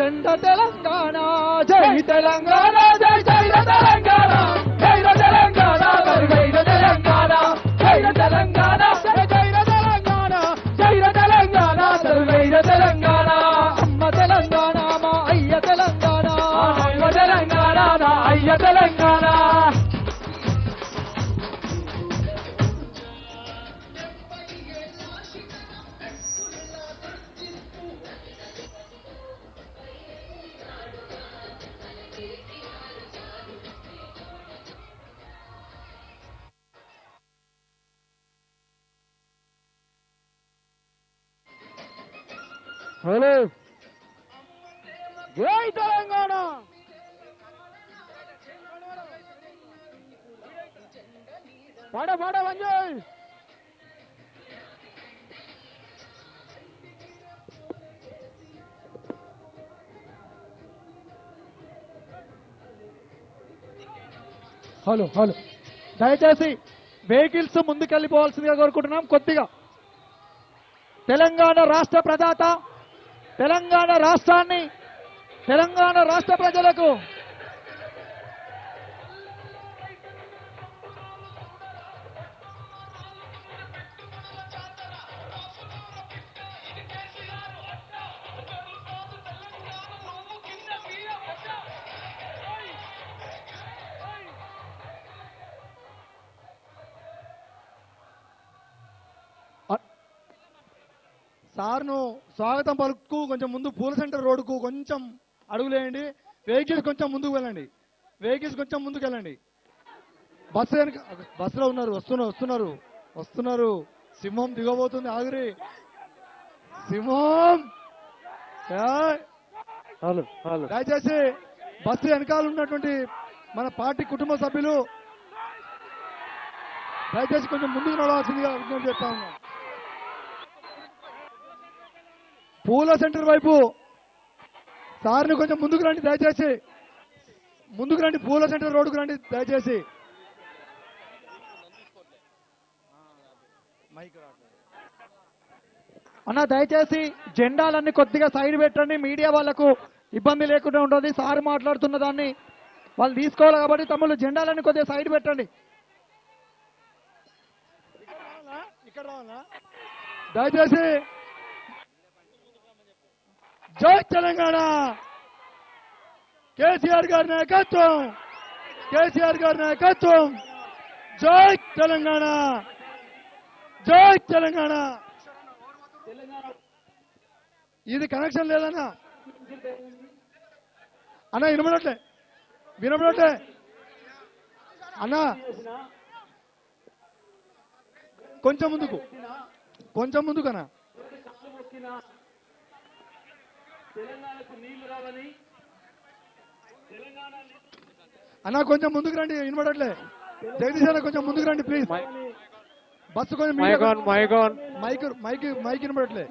జెండా తెలంగాణ జై తెలంగాణ జై జై తెలంగాణ జై తెలంగాణ జై తెలంగాణ జై తెలంగాణ జై తెలంగాణ జై తెలంగాణ జై తెలంగాణ అమ్మ తెలంగాణ మా అయ్య తెలంగాణ అమ్మ తెలంగాణ నా అయ్య తెలంగాణ. హలో జై తెలంగాణ పాడ పాడ వంజయ్ హలో హలో దయచేసి వెహికల్స్ ముందుకెళ్ళిపోవాల్సిందిగా కోరుకుంటున్నాం. కొద్దిగా తెలంగాణ రాష్ట్ర ప్రదాత తెలంగాణ రాష్ట్రాన్ని తెలంగాణ రాష్ట్ర ప్రజలకు సార్ను స్వాగతం పలుకు కొంచెం ముందు పూల సెంటర్ రోడ్డుకు కొంచెం అడుగులేయండి. వెహికల్స్ కొంచెం ముందుకు వెళ్ళండి. వెహికల్స్ కొంచెం ముందుకు వెళ్ళండి. బస్సులో ఉన్నారు, వస్తున్నారు. సింహం దిగబోతుంది, ఆగురి. సింహం దయచేసి బస్సు వెనకాల ఉన్నటువంటి మన పార్టీ కుటుంబ సభ్యులు దయచేసి కొంచెం ముందుకు నడవాల్సిందిగా విజ్ఞప్తి చేస్తా ఉన్నాం. పూల సెంటర్ వైపు సార్ని కొంచెం ముందుకు రండి, దయచేసి ముందుకు రండి. పూల సెంటర్ రోడ్డుకు రండి దయచేసి. అన్న దయచేసి జెండాలన్నీ కొద్దిగా సైడ్ పెట్టండి. మీడియా వాళ్ళకు ఇబ్బంది లేకుండా ఉంటుంది. సార్ మాట్లాడుతున్న దాన్ని వాళ్ళు తీసుకోవాలి కాబట్టి తమ్ముళ్ళు జెండాలన్నీ కొద్దిగా సైడ్ పెట్టండి. ఇక్కడ రావాలా దయచేసి. జై తెలంగాణ కేసీఆర్ గారి నాయకత్వం, కేసీఆర్ గారి నాయకత్వం. జై తెలంగాణ, జై తెలంగాణ. ఇది కనెక్షన్ లేదన్నా అన్న, వినబడట్లే అన్నా. కొంచెం ముందుకు అన్నా. అన్నా కొంచెం ముందుకు రండి, వినబడట్లే. జగదీష్ అన్న కొంచెం ముందుకు రండి ప్లీజ్. బస్సు కొంచెం మైక్ వినబడట్లే.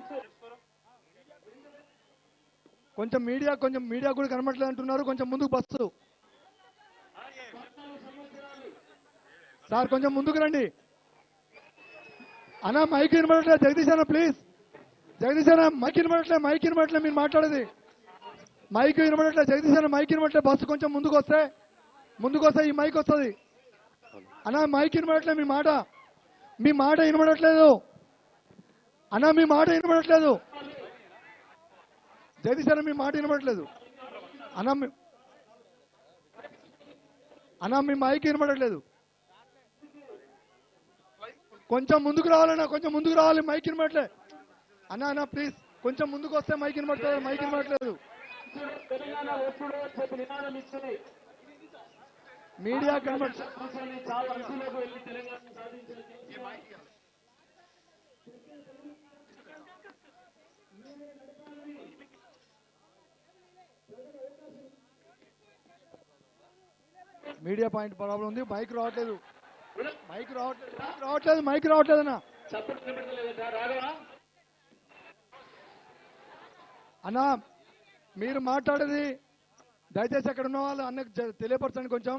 కొంచెం మీడియా కూడా కనబడట్లేదు అంటున్నారు. కొంచెం ముందుకు బస్సు సార్ కొంచెం ముందుకు రండి అన్నా. మైక్ వినబడట్లేదు జగదీష్ అన్న ప్లీజ్. జగదీష్ అన్న మైక్ వినబడట్లే మీరు మాట్లాడేది. మైక్ వినబడట్లే జగదీష్ అన్న, మైక్ వినబడట్లే. బస్సు కొంచెం ముందుకు వస్తే ఈ మైక్ వస్తుంది అన్నా. మైక్ వినబడట్లే, మీ మాట వినబడట్లేదు అన్నా. మీ మాట వినబడట్లేదు జగదీష్ అన్న, మీ మాట వినబడట్లేదు అన్నా. మీ మైక్ వినబడట్లేదు. కొంచెం ముందుకు రావాలన్నా, కొంచెం ముందుకు రావాలి. మైక్ వినబడట్లే అన్నా ప్లీజ్. కొంచెం ముందుకు వస్తే మైక్ వినబడుతుంది. మైక్ వినబడట్లేదు. మీడియా కనబడట్లేదు. మీడియా పాయింట్ ప్రాబ్లం ఉంది. మైక్ రావట్లేదు అన్న. అన్నా మీరు మాట్లాడేది దయచేసి అక్కడ ఉన్న వాళ్ళు అన్నకు తెలియపరచండి కొంచెం.